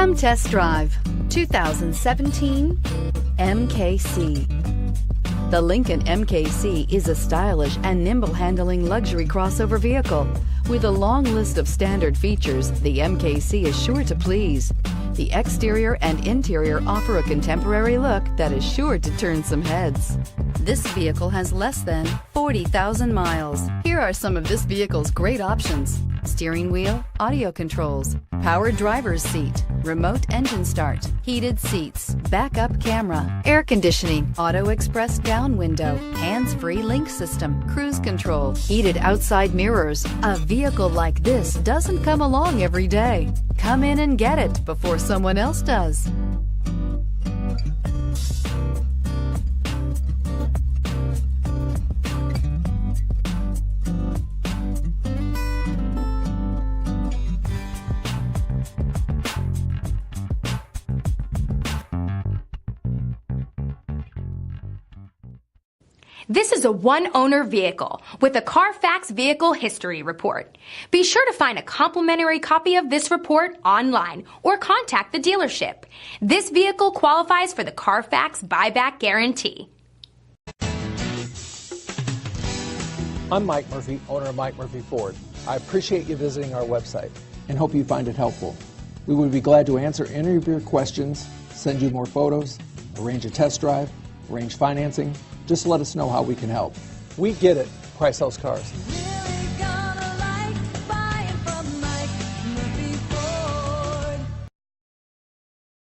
Come test drive 2017 MKC. The Lincoln MKC is a stylish and nimble-handling luxury crossover vehicle. With a long list of standard features, the MKC is sure to please. The exterior and interior offer a contemporary look that is sure to turn some heads. This vehicle has less than 40,000 miles. Here are some of this vehicle's great options: steering wheel audio controls, power driver's seat, remote engine start, heated seats, backup camera, air conditioning, auto express down window, hands-free link system, cruise control, heated outside mirrors. A vehicle like this doesn't come along every day. Come in and get it before someone else does. This is a one-owner vehicle with a Carfax Vehicle History Report. Be sure to find a complimentary copy of this report online or contact the dealership. This vehicle qualifies for the Carfax Buyback Guarantee. I'm Mike Murphy, owner of Mike Murphy Ford. I appreciate you visiting our website and hope you find it helpful. We would be glad to answer any of your questions, send you more photos, arrange a test drive, arrange financing. Just let us know how we can help. We get it, Price House Cars.